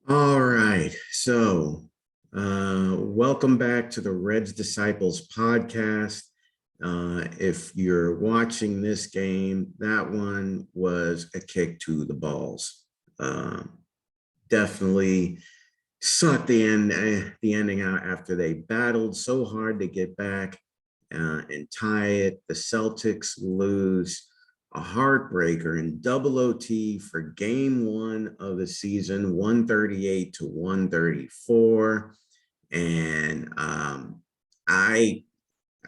All right. Welcome back to the Reds Disciples podcast. If you're watching this game, that one was a kick to the balls. Uh, Definitely sucked the ending out after they battled so hard to get back and tie it. The Celtics lose a heartbreaker in double OT for game one of the season, 138 to 134. And I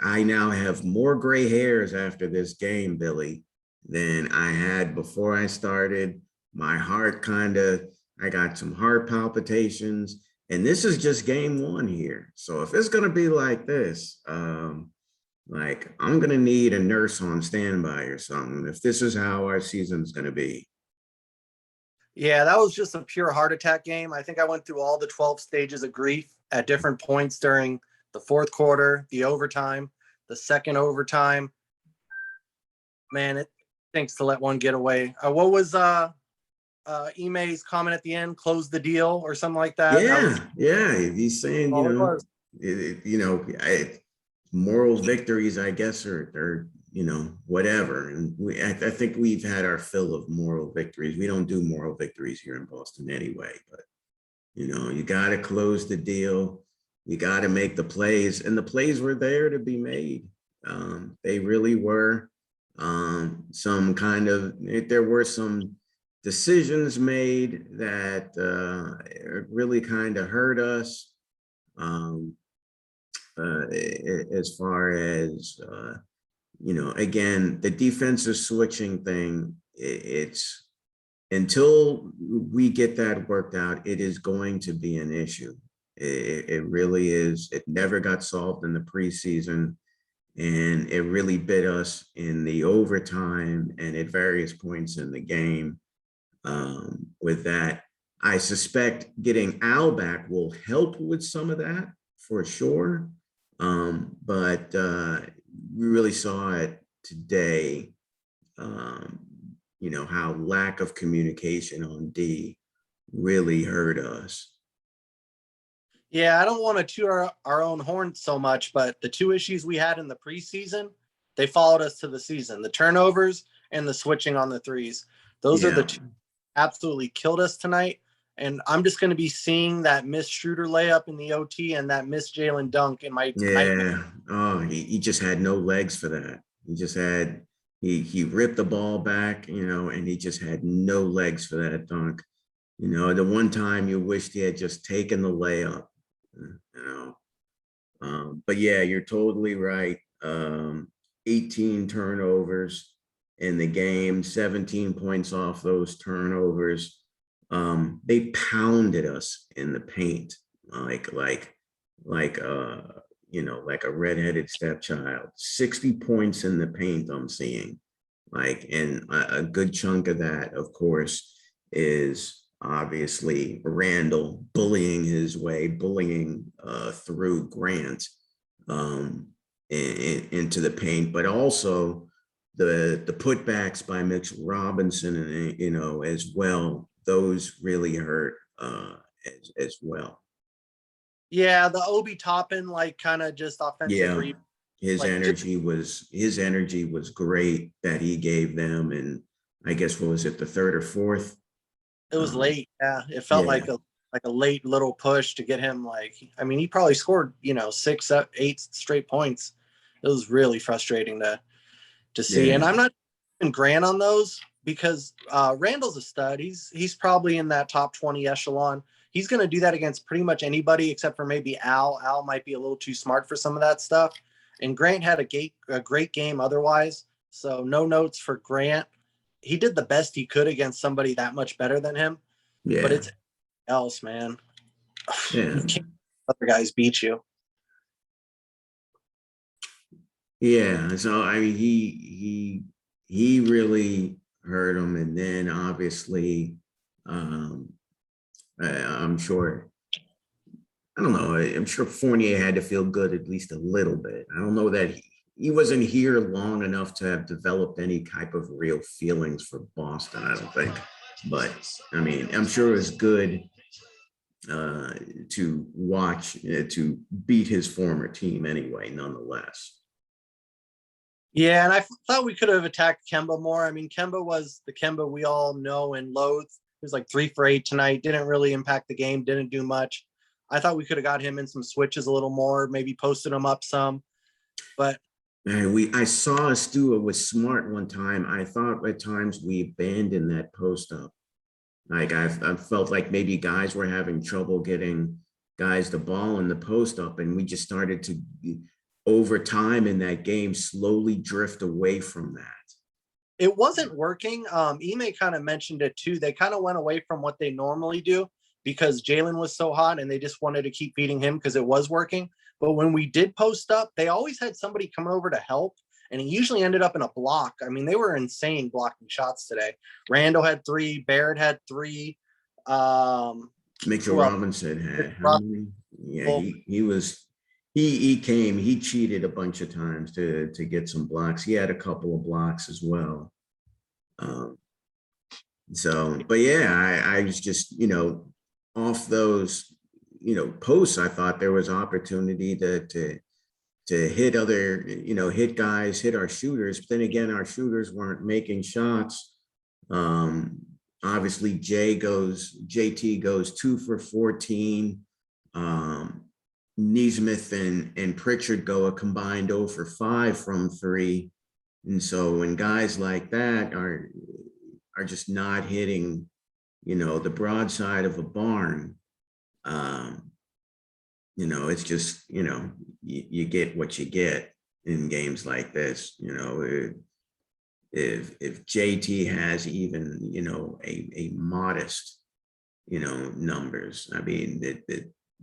I now have more gray hairs after this game, Billy, than I had before I started. My heart I got some heart palpitations. And this is just game one here. So if it's going to be like this, like I'm going to need a nurse on standby or something if this is how our season's going to be. Yeah, that was just a pure heart attack game. I think I went through all the 12 stages of grief at different points during the fourth quarter, the overtime, the second overtime. Man, it stinks to let one get away. What was Ime's comment at the end? Close the deal or something like that. That was Yeah. He's saying, all it was. moral victories, I guess, are whatever. And I think we've had our fill of moral victories. We don't do moral victories here in Boston anyway, but you got to close the deal. You got to make the plays, and the plays were there to be made. They really were. There were some decisions made that really kind of hurt us. Um, as far as again, the defensive switching thing, it's until we get that worked out, it is going to be an issue. It really is. It never got solved in the preseason, and it really bit us in the overtime and at various points in the game. With that, I suspect getting Al back will help with some of that for sure. But we really saw it today, how lack of communication on D really hurt us. Yeah, I don't want to toot our own horn so much, but the two issues we had in the preseason, they followed us to the season. The turnovers and the switching on the threes. Those are the two absolutely killed us tonight. And I'm just going to be seeing that missed Schroeder layup in the OT and that missed Jaylen dunk in my nightmare. Oh, he just had no legs for that. He ripped the ball back, and he just had no legs for that dunk. The one time you wished he had just taken the layup. But yeah, you're totally right. 18 turnovers in the game, 17 points off those turnovers. They pounded us in the paint like a redheaded stepchild. 60 points in the paint I'm seeing. And a good chunk of that, of course, is obviously Randall bullying through Grant into the paint, but also the putbacks by Mitch Robinson and as well. Those really hurt as well. Yeah, the Obi Toppin kind of just offensive. Yeah, his energy was great that he gave them, and I guess what was it, the third or fourth? It was late. Yeah, it felt like a late little push to get him. He probably scored 6, 8 straight points. It was really frustrating to see. And I'm not even Grant on those because Randall's a stud. He's probably in that top 20 echelon. He's going to do that against pretty much anybody except for maybe Al. Al might be a little too smart for some of that stuff. And Grant had a great game otherwise. So no notes for Grant. He did the best he could against somebody that much better than him. Yeah. But it's else, man. Yeah. You can't let other guys beat you. Yeah. So he really hurt him, and then obviously, I'm sure. I don't know. I'm sure Fournier had to feel good at least a little bit. I don't know that he wasn't here long enough to have developed any type of real feelings for Boston, I don't think. But I'm sure it was good to watch, to beat his former team anyway, nonetheless. Yeah, and I thought we could have attacked Kemba more. I mean, Kemba was the Kemba we all know and loathe. He was like 3 for 8 tonight. Didn't really impact the game. Didn't do much. I thought we could have got him in some switches a little more, maybe posted him up some. But I saw us do it with Smart one time. I thought at times we abandoned that post up. Like I felt like maybe guys were having trouble getting guys the ball in the post up, and we just started to, over time in that game, slowly drift away from that. it wasn't working. Ime kind of mentioned it too. They kind of went away from what they normally do because Jaylen was so hot and they just wanted to keep feeding him because it was working. But when we did post up, they always had somebody come over to help, and it usually ended up in a block. I mean, they were insane blocking shots today. Randall had 3, Barrett had 3. Mitchell Robinson had how many? Yeah, he cheated a bunch of times to get some blocks. He had a couple of blocks as well. But yeah, I was just, off those, posts, I thought there was opportunity to hit other, hit guys, hit our shooters. But then again, our shooters weren't making shots. Obviously, JT goes 2 for 14. Neesmith and Pritchard go a combined 0 for 5 from 3. And so when guys like that are just not hitting, the broadside of a barn, it's just, you get what you get in games like this. If JT has even, a modest, numbers, I mean,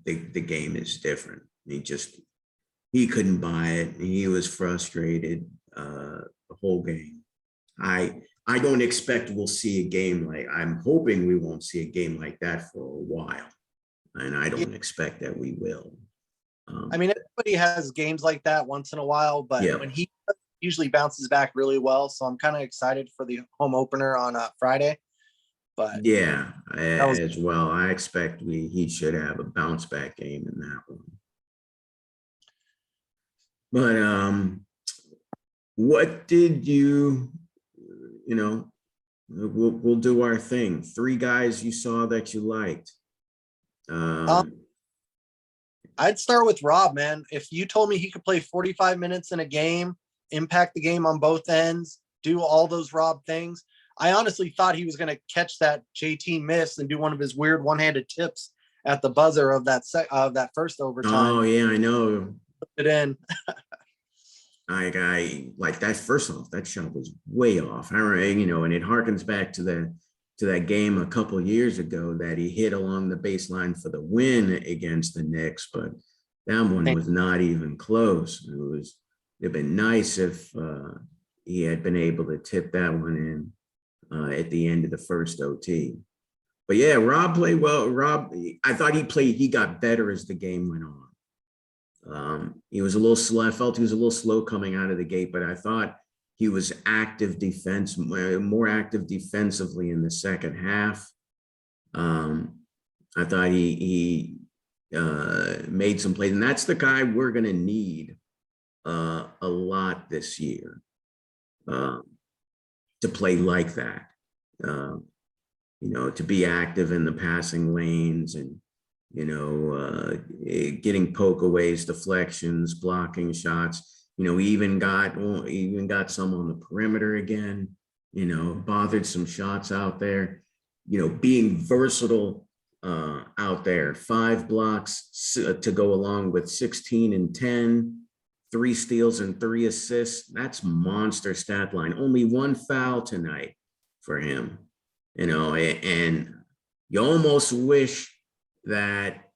the game is different. He couldn't buy it. He was frustrated the whole game. I don't expect we'll see a game I'm hoping we won't see a game like that for a while. And I don't expect that we will. I mean, everybody has games like that once in a while, but when he usually bounces back really well. So I'm kind of excited for the home opener on Friday. But yeah, as well. I expect he should have a bounce back game in that one. But what did we'll do our thing. 3 guys you saw that you liked. I'd start with Rob, man. If you told me he could play 45 minutes in a game, impact the game on both ends, do all those Rob things, I honestly thought he was going to catch that JT miss and do one of his weird one-handed tips at the buzzer of that first overtime. Oh yeah, I know. Put it in. I like that. First off, that shot was way off. I remember, and it harkens back to that game a couple of years ago that he hit along the baseline for the win against the Knicks, but that one was not even close. It'd been nice if he had been able to tip that one in at the end of the first OT. But yeah, Rob played well. I thought he got better as the game went on. He was a little slow. I felt he was a little slow coming out of the gate, but I thought he was more active defensively in the second half. I thought he made some plays, and that's the guy we're going to need a lot this year to play like that. To be active in the passing lanes and getting pokeaways, deflections, blocking shots. We even got some on the perimeter again. Bothered some shots out there. Being versatile out there. 5 blocks to go along with 16 and 10, 3 steals and 3 assists. That's monster stat line. Only 1 foul tonight for him. And you almost wish that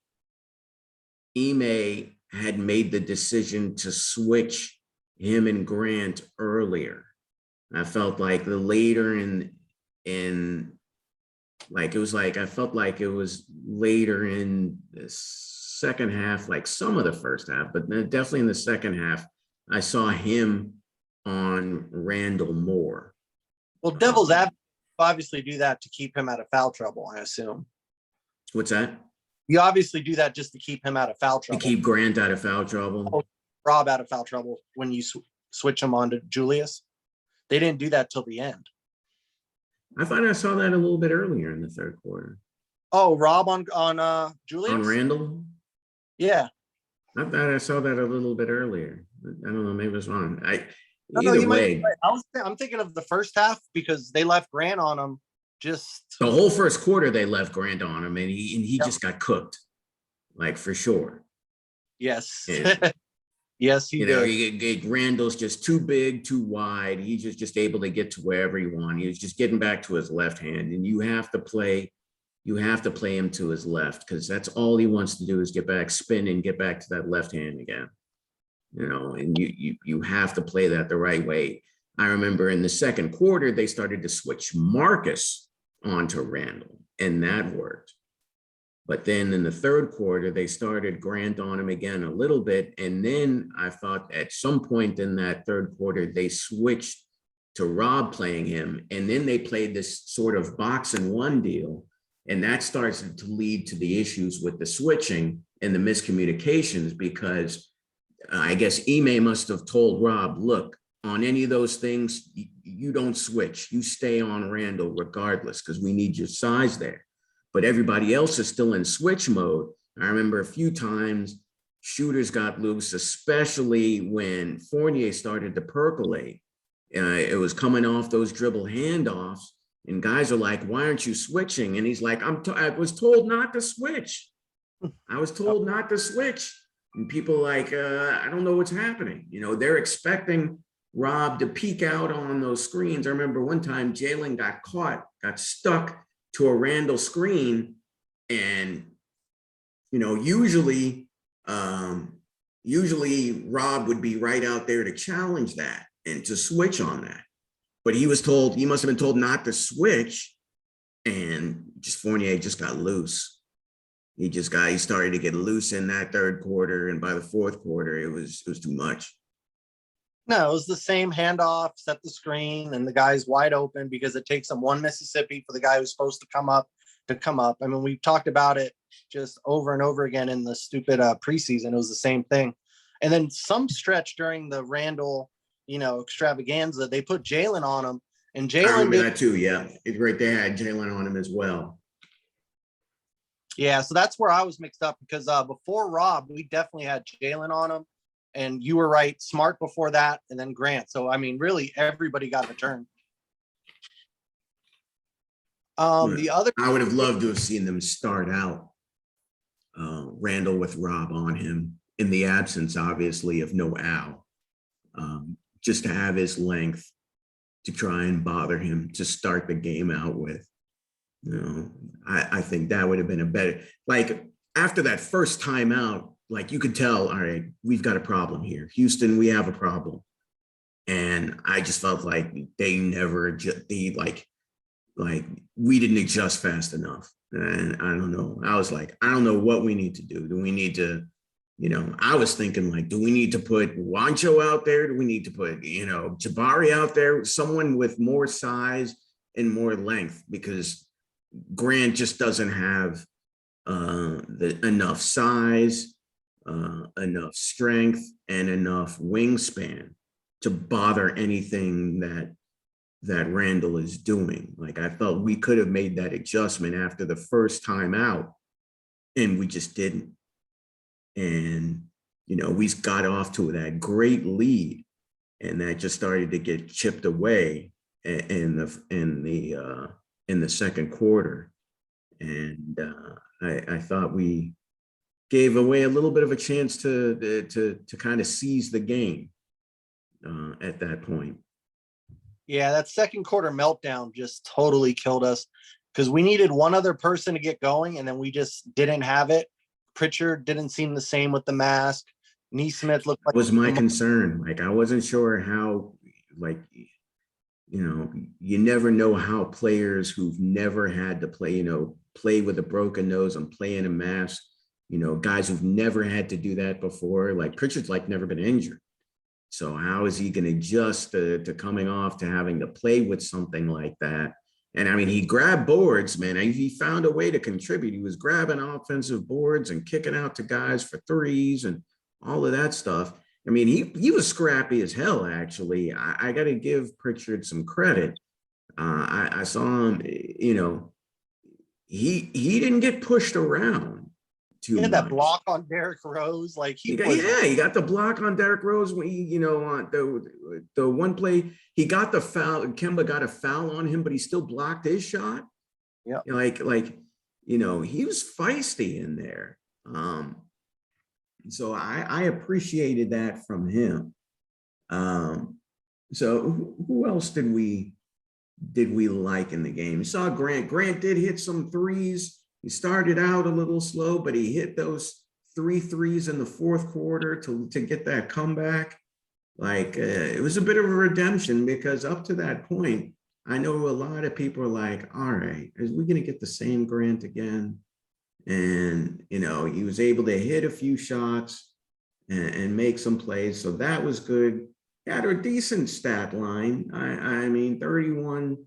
Ime had made the decision to switch him and Grant earlier. I felt like the later I felt like it was later in the second half, like some of the first half, but definitely in the second half, I saw him on Randall more. Well, Devil's advocate obviously do that to keep him out of foul trouble, I assume. What's that? You obviously do that just to keep him out of foul To trouble. keep Grant out of foul trouble. Rob out of foul trouble when you switch him on to Julius. They didn't do that till the end. I thought I saw that a little bit earlier in the third quarter. Oh, Rob on Julius? On Randall? Yeah. I thought I saw that a little bit earlier. I don't know, maybe it's wrong. You way. I'm thinking of the first half because they left Grant on him. Just the whole first quarter they left Grant on him, and he just got cooked, like for sure. Yes. And, yes, he did. Randall's just too big, too wide. He's just able to get to wherever he wants. He was just getting back to his left hand, and you have to play him to his left because that's all he wants to do is get back, spin, and get back to that left hand again. And you have to play that the right way. I remember in the second quarter they started to switch Marcus onto Randall, and that worked. But then in the third quarter, they started Grant on him again a little bit. And then I thought at some point in that third quarter, they switched to Rob playing him. And then they played this sort of box and one deal. And that starts to lead to the issues with the switching and the miscommunications, because I guess Ime must have told Rob, look, on any of those things, you don't switch. You stay on Randall regardless, because we need your size there. But everybody else is still in switch mode. I remember a few times shooters got loose, especially when Fournier started to percolate. It was coming off those dribble handoffs, and guys are like, why aren't you switching? And he's like, I was told not to switch. I was told not to switch. And people are like, I don't know what's happening. They're expecting Rob to peek out on those screens. I remember one time Jaylen got stuck to a Randall screen, and usually Rob would be right out there to challenge that and to switch on that, but he must have been told not to switch, and Fournier just got loose. He started to get loose in that third quarter, and by the fourth quarter it was too much. No, it was the same handoff, set the screen, and the guy's wide open because it takes him one Mississippi for the guy who's supposed to come up. I mean, we've talked about it just over and over again in the stupid preseason. It was the same thing. And then some stretch during the Randall, extravaganza, they put Jaylen on him, and Jaylen. I remember that too. Yeah, it's right. They had Jaylen on him as well. Yeah, so that's where I was mixed up because before Rob, we definitely had Jaylen on him. And you were right, Smart before that, and then Grant. So, I mean, really, everybody got a turn. The other, I would have loved to have seen them start out Randall with Rob on him in the absence, obviously, of no Al, just to have his length to try and bother him to start the game out with. I think that would have been a better, like after that first timeout. Like you could tell, all right, we've got a problem here. Houston, we have a problem. And I just felt like they we didn't adjust fast enough. And I don't know. I was like, I don't know what we need to do. Do we need to, I was thinking like, do we need to put Wancho out there? Do we need to put, Jabari out there? Someone with more size and more length, because Grant just doesn't have enough size, enough strength, and enough wingspan to bother anything that Randall is doing. Like I felt we could have made that adjustment after the first time out, and we just didn't. And we got off to that great lead, and that just started to get chipped away in the second quarter. And I thought we gave away a little bit of a chance to kind of seize the game at that point. Yeah, that second quarter meltdown just totally killed us because we needed one other person to get going, and then we just didn't have it. Pritchard didn't seem the same with the mask. Neesmith looked like was my concern. Like I wasn't sure how, you never know how players who've never had to play with a broken nose and play in a mask, guys who've never had to do that before, like Pritchard's never been injured. So how is he going to adjust to coming off to having to play with something like that And I mean, he grabbed boards, man. He found a way to contribute. He was grabbing offensive boards and kicking out to guys for threes and all of that stuff. I mean, he was scrappy as hell, actually. I got to give Pritchard some credit. I saw him, he didn't get pushed around too much. That block on Derrick Rose, like he got the block on Derrick Rose when he, on the one play he got the foul. Kemba got a foul on him, but he still blocked his shot. Yeah, like he was feisty in there. So I appreciated that from him. So who else did we like in the game? You saw Grant. Grant did hit some threes. He started out a little slow, but he hit those 3 threes in the fourth quarter to get that comeback. Like it was a bit of a redemption, because up to that point, I know a lot of people are like, all right, are we going to get the same Grant again? And, he was able to hit a few shots and make some plays. So that was good. He had a decent stat line. I mean, 31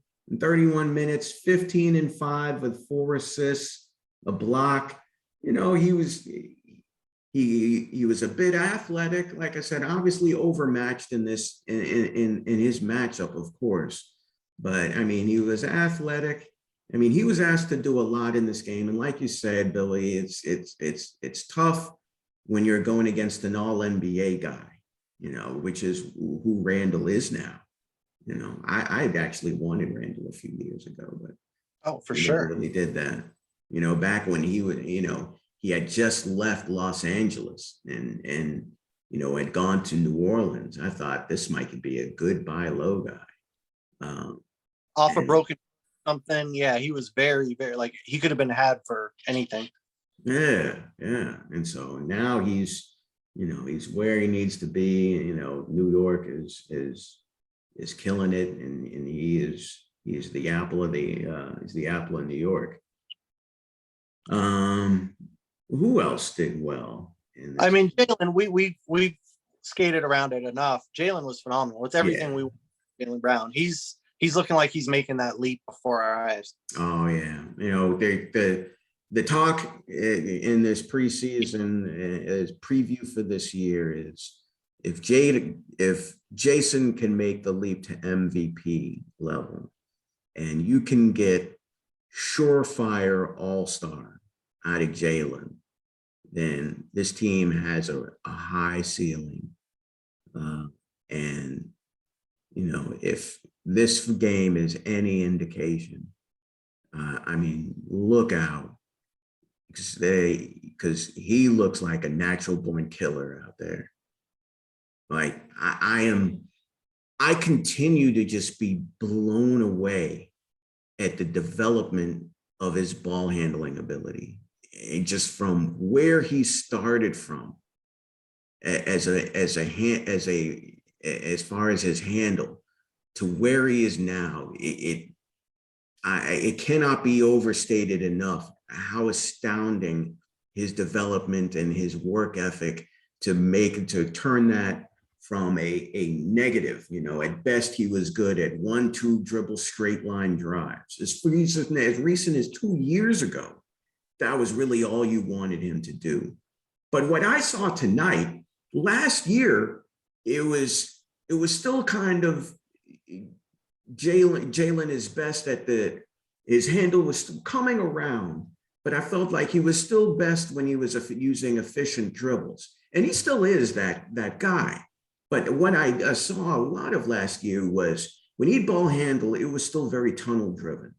minutes, 15 and 5 with 4 assists, a block. He was a bit athletic. Like I said, obviously overmatched in this in his matchup, of course. But I mean, he was athletic. I mean, he was asked to do a lot in this game, and like you said, Billy, it's tough when you're going against an All NBA guy, which is who Randall is now. I'd actually wanted Randall a few years ago, but for sure, never really did that. Back when he would, he had just left Los Angeles and had gone to New Orleans. I thought this might be a good buy low guy. Off a broken something. Yeah, he was very, very, like, he could have been had for anything. Yeah. And so now he's where he needs to be. New York is killing it, and he's the apple of New York. Who else did well in this? I mean, Jaylen, we skated around it enough. Jaylen was phenomenal with everything. Jaylen Brown, he's looking like he's making that leap before our eyes. Oh yeah, the talk in this preseason as preview for this year is if Jason can make the leap to MVP level, and you can get surefire all-star out of Jaylen, then this team has a high ceiling. And if this game is any indication, I mean, look out, because he looks like a natural born killer out there. Like I continue to just be blown away at the development of his ball handling ability, and just from where he started from as far as his handle to where he is now. It cannot be overstated enough how astounding his development and his work ethic to turn that from a negative. At best he was good at 1-2 dribble straight line drives. As recent as 2 years ago, that was really all you wanted him to do. But what I saw tonight, last year, it was still kind of Jaylen is best at his handle was still coming around, but I felt like he was still best when he was using efficient dribbles. And he still is that guy. But what I saw a lot of last year was when he'd ball handle, it was still very tunnel driven,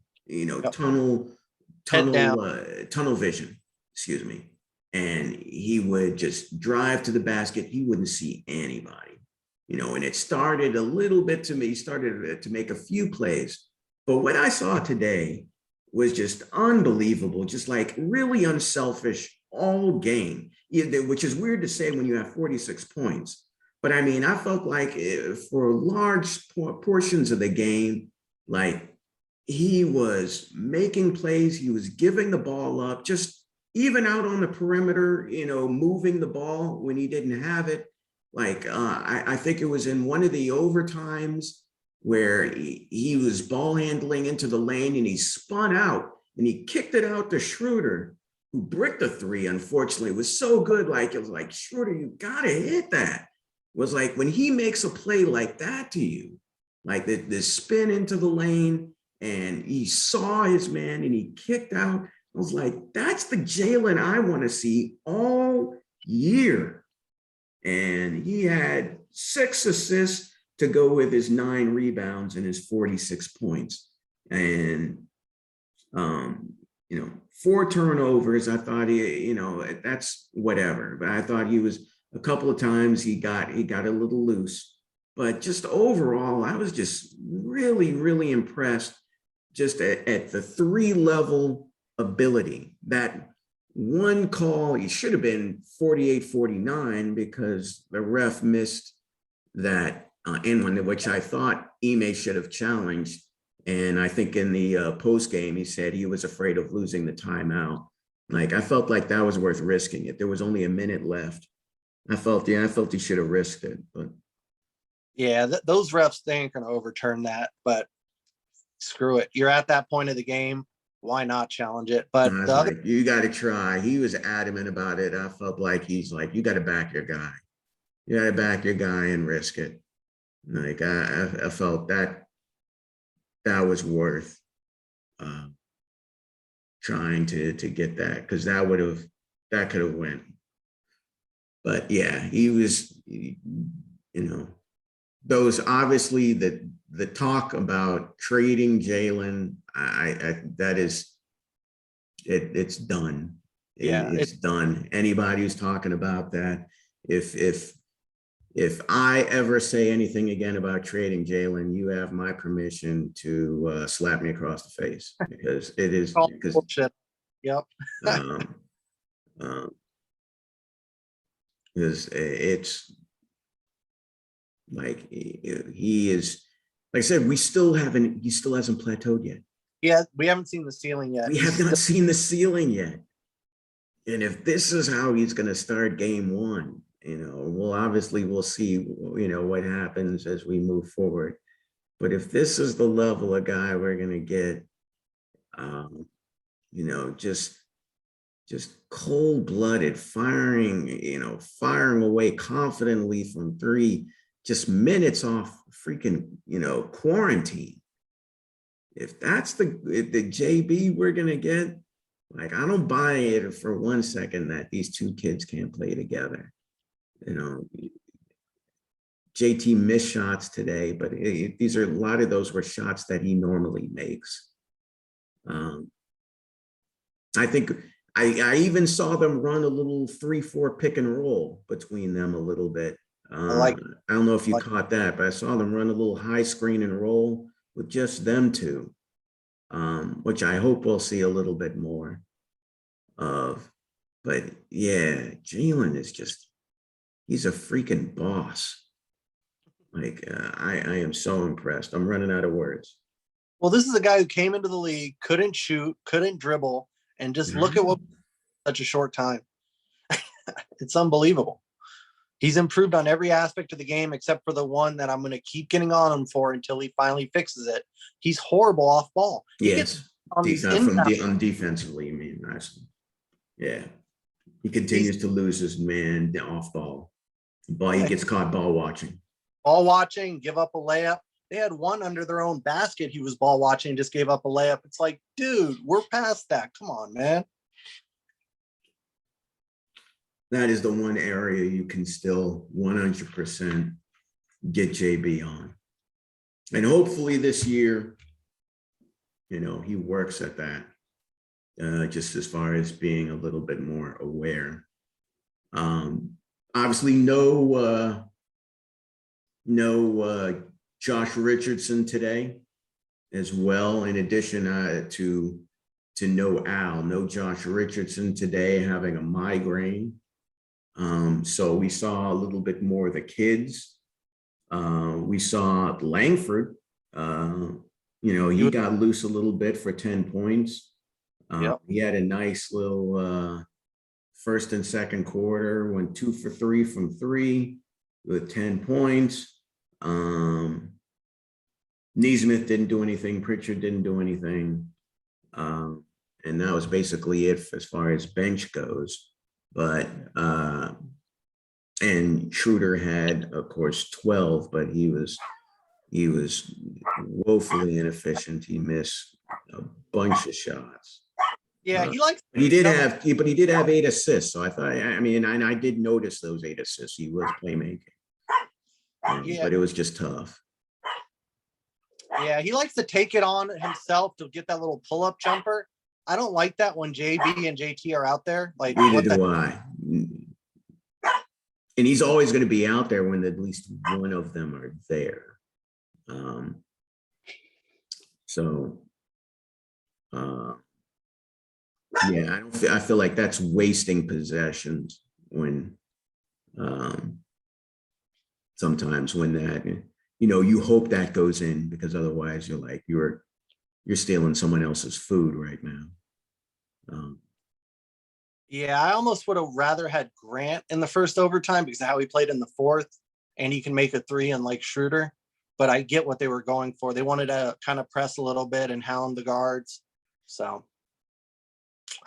tunnel vision, excuse me. And he would just drive to the basket. He wouldn't see anybody, and it started a little bit to me. He started to make a few plays. But what I saw today was just unbelievable, just like really unselfish all game, which is weird to say when you have 46 points. But I mean, I felt like for large portions of the game, like he was making plays, he was giving the ball up, just even out on the perimeter, moving the ball when he didn't have it. Like I think it was in one of the overtimes where he was ball handling into the lane and he spun out and he kicked it out to Schroeder, who bricked the three. Unfortunately, it was so good. Like, it was like, Schroeder, you gotta hit that. It was like, when he makes a play like that to you, like the spin into the lane, and he saw his man and he kicked out. I was like, that's the Jaylen I want to see all year. And he had 6 assists to go with his 9 rebounds and his 46 points. And, 4 turnovers. I thought that's whatever. But I thought he was, a couple of times he got a little loose. But just overall, I was just really, really impressed just at the 3-level ability. That one call, he should have been 48-49 because the ref missed that in one, which I thought Ime should have challenged. And I think in the post game, he said he was afraid of losing the timeout. Like, I felt like that was worth risking it. There was only a minute left. I felt he should have risked it. But yeah, those refs, they ain't going to overturn that. But screw it. You're at that point of the game. Why not challenge it? But I was like, you got to try. He was adamant about it. I felt like he's like, you got to back your guy. You got to back your guy and risk it. Like, I felt that was worth trying to get that, because that could have went. But yeah, he was, those, obviously, the talk about trading Jaylen, that is, it's done. It's done. Anybody who's talking about that, if I ever say anything again about trading Jaylen, you have my permission to slap me across the face, because it is, because bullshit. Yep. because it's like, he is, like I said, he still hasn't plateaued yet. Yeah, we haven't seen the ceiling yet. We have not seen the ceiling yet. And if this is how he's going to start game 1, we'll see, what happens as we move forward. But if this is the level of guy we're going to get, just cold-blooded, firing away confidently from 3, just minutes off freaking, quarantine. If that's the JB we're going to get, like, I don't buy it for 1 second that these 2 kids can't play together. JT missed shots today, but these are, a lot of those were shots that he normally makes. I think I even saw them run a little 3-4 pick and roll between them a little bit. I don't know if you caught that, but I saw them run a little high screen and roll with just them 2, which I hope we'll see a little bit more of. But yeah, Jaylen is just, he's a freaking boss. Like, I am so impressed. I'm running out of words. Well, this is a guy who came into the league, couldn't shoot, couldn't dribble, and just look at what such a short time. It's unbelievable. He's improved on every aspect of the game except for the one that I'm going to keep getting on him for until he finally fixes it. He's horrible off ball. Yes, defensively, I mean, yeah. He continues to lose his man off ball. But he gets caught ball watching. Ball watching, give up a layup. They had one under their own basket. He was ball watching, just gave up a layup. It's like, dude, we're past that. Come on, man. That is the one area you can still 100% get JB on. And hopefully this year, he works at that, just as far as being a little bit more aware. Obviously, no Josh Richardson today as well, in addition to no Josh Richardson today, having a migraine. So we saw a little bit more of the kids. We saw Langford, he got loose a little bit for 10 points. He had a nice little first and second quarter, went 2 for 3 from 3 with 10 points. Neesmith didn't do anything. Pritchard didn't do anything. And that was basically it as far as bench goes. But and Schroeder had, of course, 12, but he was woefully inefficient. He missed a bunch of shots. Yeah, he likes. But he did have 8 assists. So I thought, I mean, and I did notice those 8 assists. He was playmaking. Yeah, But it was just tough. yeah, he likes to take it on himself to get that little pull-up jumper. I don't like that when JB and JT are out there. Like, Neither do I. And he's always going to be out there when at least one of them are there. So, yeah, I feel like that's wasting possessions when sometimes when that, you hope that goes in, because otherwise you're like, you're stealing someone else's food right now. Yeah, I almost would have rather had Grant in the first overtime because of how he played in the fourth, and he can make a three unlike Schroeder. But I get what they were going for. They wanted to kind of press a little bit and hound the guards. So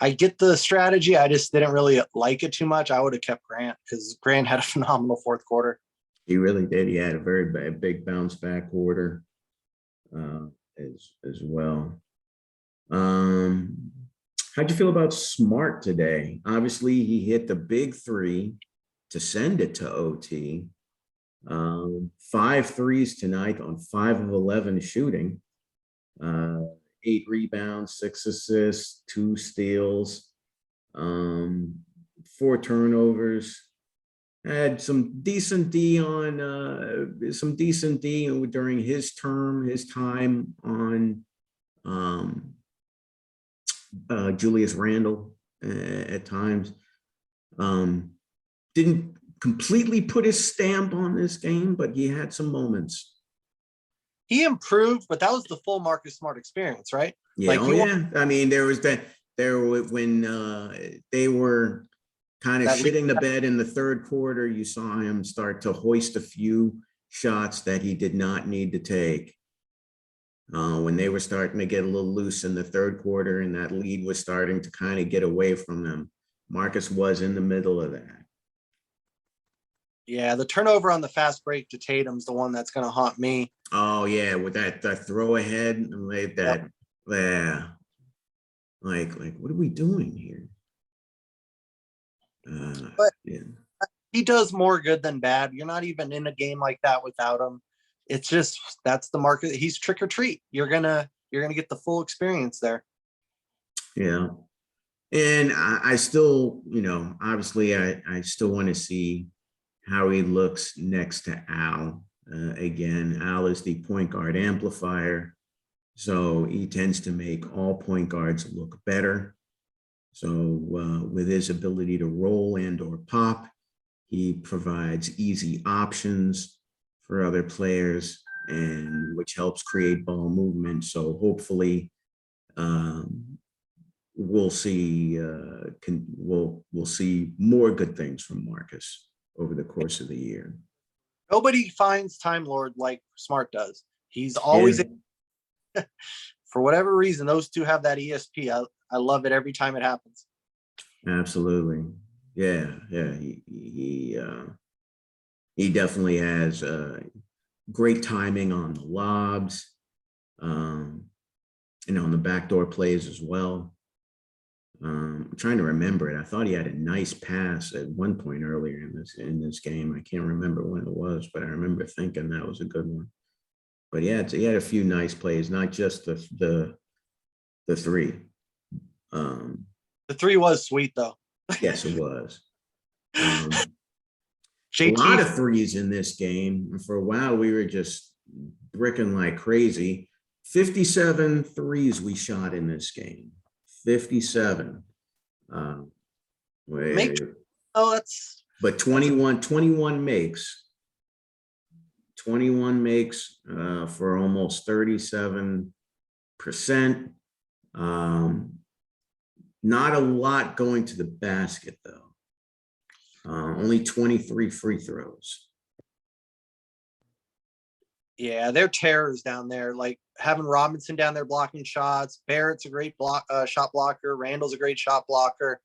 I get the strategy. I just didn't really like it too much. I would have kept Grant because Grant had a phenomenal fourth quarter. He really did. He had a very big bounce back quarter as well. How'd you feel about Smart today? Obviously, he hit the big three to send it to OT. 5 threes tonight on 5 of 11 shooting. 8 rebounds, 6 assists, 2 steals, 4 turnovers. Had some decent D during his time on Julius Randle at times. Didn't completely put his stamp on this game, but he had some moments. He improved, but that was the full Marcus Smart experience, right? Yeah, I mean, when they were kind of shitting the bed in the third quarter, you saw him start to hoist a few shots that he did not need to take. When they were starting to get a little loose in the third quarter and that lead was starting to kind of get away from them, Marcus was in the middle of that. Yeah, the turnover on the fast break to Tatum's the one that's going to haunt me. Oh yeah, with that throw ahead, like that. Yep. Yeah, like what are we doing here? But yeah. He does more good than bad. You're not even in a game like that without him. It's just that's the market. He's trick or treat. You're gonna get the full experience there. Yeah, and I still, obviously, I still want to see how he looks next to Al. Again, Al is the point guard amplifier, so he tends to make all point guards look better. So with his ability to roll and or pop, he provides easy options for other players, and which helps create ball movement. So hopefully we'll see we'll see more good things from Marcus over the course of the year. Nobody finds Time Lord like Smart does. He's always for whatever reason, those two have that ESP. I love it every time it happens. Absolutely. Yeah. He definitely has great timing on the lobs, and on the backdoor plays as well. I'm trying to remember it. I thought he had a nice pass at one point earlier in this game. I can't remember when it was, but I remember thinking that was a good one. But yeah, he had a few nice plays, not just the three. The three was sweet though. Yes, it was. A lot of threes in this game. For a while, we were just bricking like crazy. 57 threes we shot in this game. 57. That's. But 21 makes. 21 makes for almost 37%. Not a lot going to the basket, though. Only 23 free throws. Yeah, they're terrors down there. Like having Robinson down there blocking shots. Barrett's a great shot blocker. Randall's a great shot blocker.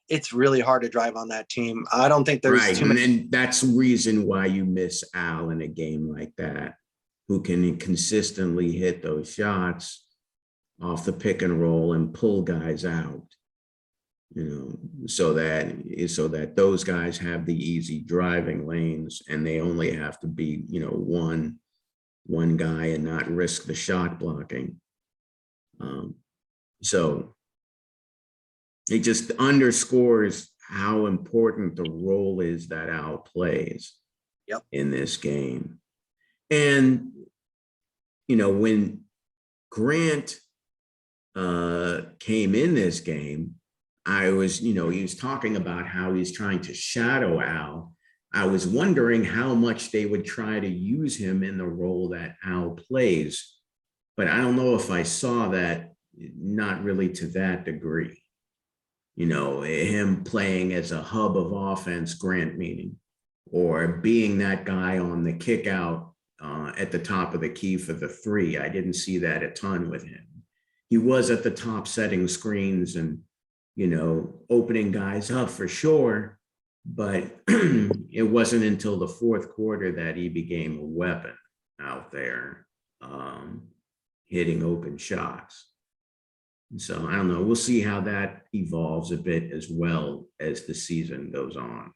It's really hard to drive on that team. I don't think there's Right. too And many. then that's the reason why you miss Al in a game like that, who can consistently hit those shots off the pick and roll and pull guys out, so that those guys have the easy driving lanes and they only have to be, one guy and not risk the shot blocking. So it just underscores how important the role is that Al plays in this game. And, when Grant came in this game, I was, he was talking about how he's trying to shadow Al. I was wondering how much they would try to use him in the role that Al plays, but I don't know if I saw that, not really to that degree. Him playing as a hub of offense, Grant meaning, or being that guy on the kick out at the top of the key for the three. I didn't see that a ton with him. He was at the top setting screens and, opening guys up for sure, but it wasn't until the fourth quarter that he became a weapon out there, hitting open shots. So I don't know. We'll see how that evolves a bit as well as the season goes on.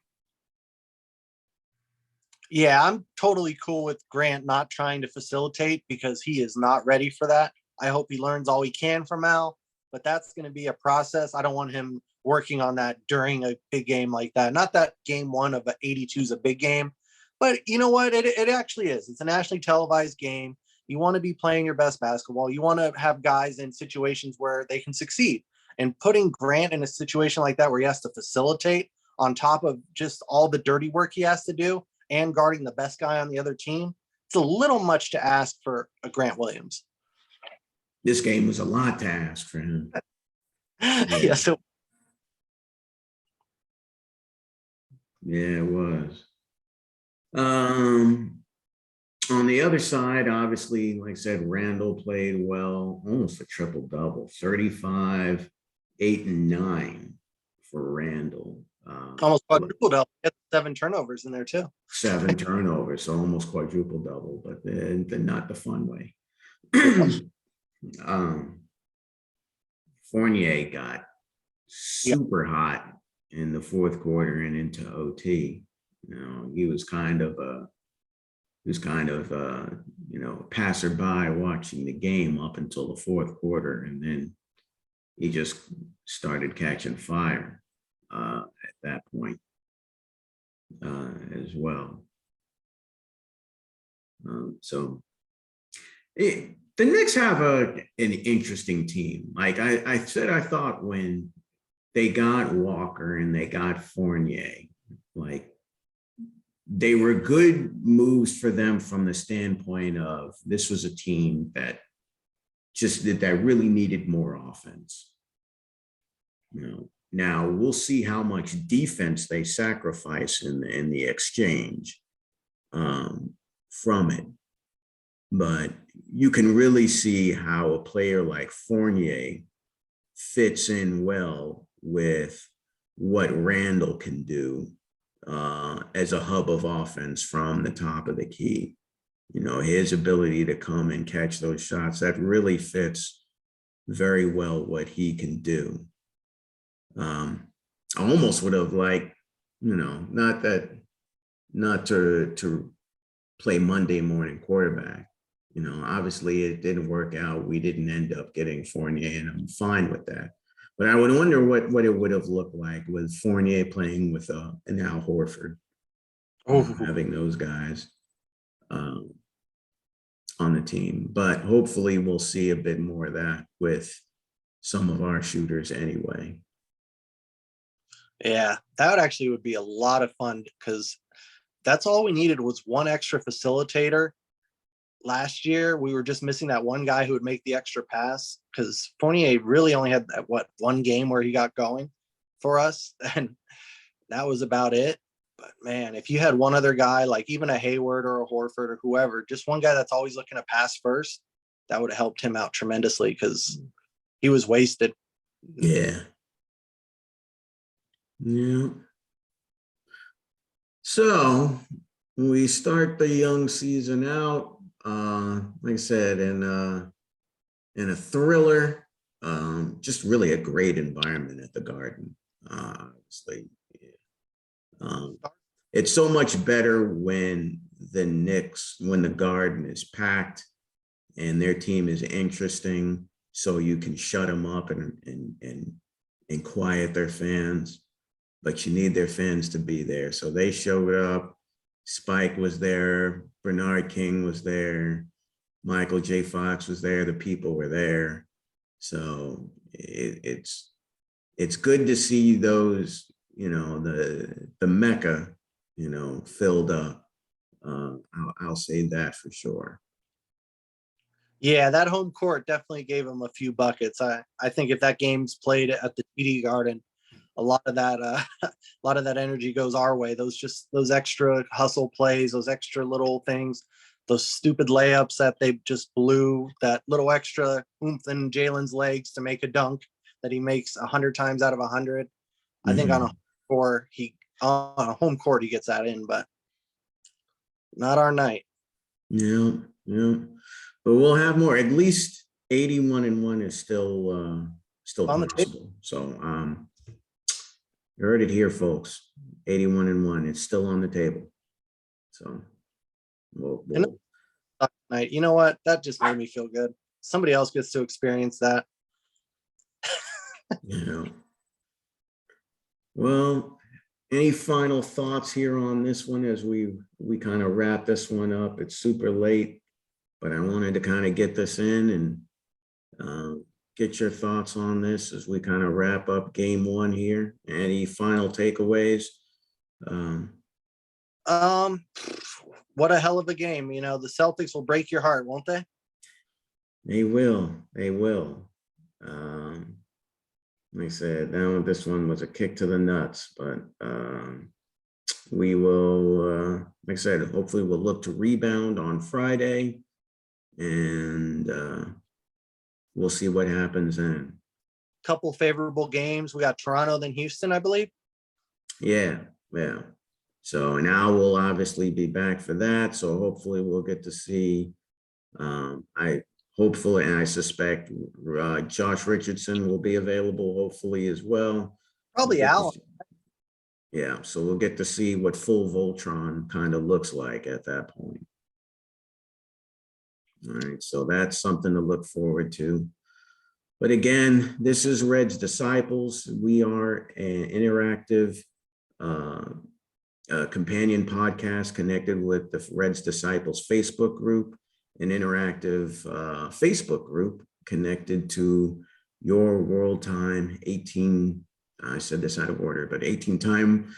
Yeah, I'm totally cool with Grant not trying to facilitate because he is not ready for that. I hope he learns all he can from Al, but that's going to be a process. I don't want him working on that during a big game like that. Not that game one of 82 is a big game, but you know what? It actually is. It's a nationally televised game. You want to be playing your best basketball. You want to have guys in situations where they can succeed. And putting Grant in a situation like that where he has to facilitate on top of just all the dirty work he has to do and guarding the best guy on the other team, it's a little much to ask for a Grant Williams. This game was a lot to ask for him. Yeah, so yeah, it was. On the other side, obviously, like I said, Randall played well, almost a triple double, 35, 8, and 9 for Randall. almost quadruple double. 7 turnovers in there too. 7 turnovers, so almost quadruple double, but they're not the fun way. Fournier got super hot in the fourth quarter and into OT. He was kind of a passerby watching the game up until the fourth quarter, and then he just started catching fire at that point as well. The Knicks have an interesting team. Like I said, I thought when they got Walker and they got Fournier, like they were good moves for them from the standpoint of this was a team that really needed more offense. Now we'll see how much defense they sacrifice in the exchange from it. But you can really see how a player like Fournier fits in well with what Randall can do as a hub of offense from the top of the key. His ability to come and catch those shots, that really fits very well what he can do. I almost would have liked, not to play Monday morning quarterback. Obviously it didn't work out. We didn't end up getting Fournier, and I'm fine with that. But I would wonder what it would have looked like with Fournier playing with an Al Horford, having those guys on the team. But hopefully we'll see a bit more of that with some of our shooters anyway. Yeah, that would be a lot of fun because that's all we needed was one extra facilitator. Last year, we were just missing that one guy who would make the extra pass because Fournier really only had one game where he got going for us, and that was about it. But man, if you had one other guy, like even a Hayward or a Horford or whoever, just one guy that's always looking to pass first, that would have helped him out tremendously because he was wasted. Yeah. Yeah. So we start the young season out, like I said, in a thriller, just really a great environment at the Garden. Obviously, yeah. It's so much better when when the Garden is packed and their team is interesting, so you can shut them up and quiet their fans. But you need their fans to be there. So they showed up. Spike was there. Bernard King was there. Michael J. Fox was there. The people were there. So it's good to see those, the Mecca, filled up. I'll say that for sure. Yeah, that home court definitely gave him a few buckets. I think if that game's played at the TD Garden, a lot of that energy goes our way. Those extra hustle plays, those extra little things, those stupid layups that they just blew, that little extra oomph in Jaylen's legs to make a dunk that he makes 100 times out of 100. I think on a home court he gets that in, but not our night. Yeah, yeah. But we'll have more. At least 81-1 is still possible. So you heard it here, folks. 81-1. It's still on the table. So night. You know what? That just made me feel good. Somebody else gets to experience that. Well, any final thoughts here on this one as we kind of wrap this one up? It's super late, but I wanted to kind of get this in and get your thoughts on this as we kind of wrap up game one here. Any final takeaways? What a hell of a game. The Celtics will break your heart, won't they? They will. They will. Like I said, this one was a kick to the nuts, but we will, like I said, hopefully we'll look to rebound on Friday, and we'll see what happens then. Couple favorable games. We got Toronto, then Houston, I believe. Yeah. So now we'll obviously be back for that. So hopefully we'll get to see, hopefully, and I suspect Josh Richardson will be available, hopefully, as well. Probably Allen. Yeah, so we'll get to see what full Voltron kind of looks like at that point. All right, so that's something to look forward to. But again, this is Red's Disciples. We are an interactive companion podcast connected with the Red's Disciples Facebook group, an interactive Facebook group connected to your World Time 18, I said this out of order, but 18-time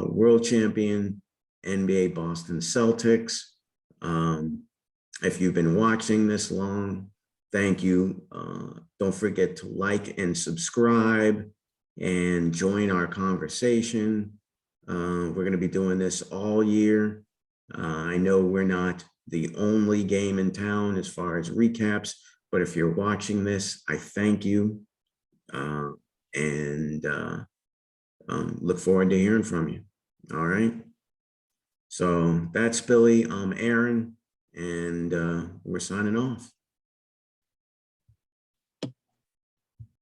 world champion NBA Boston Celtics. If you've been watching this long, thank you. Don't forget to like and subscribe and join our conversation. We're going to be doing this all year. I know we're not the only game in town as far as recaps, but if you're watching this, I thank you. And look forward to hearing from you. All right. So that's Billy. I'm Aaron, and we're signing off.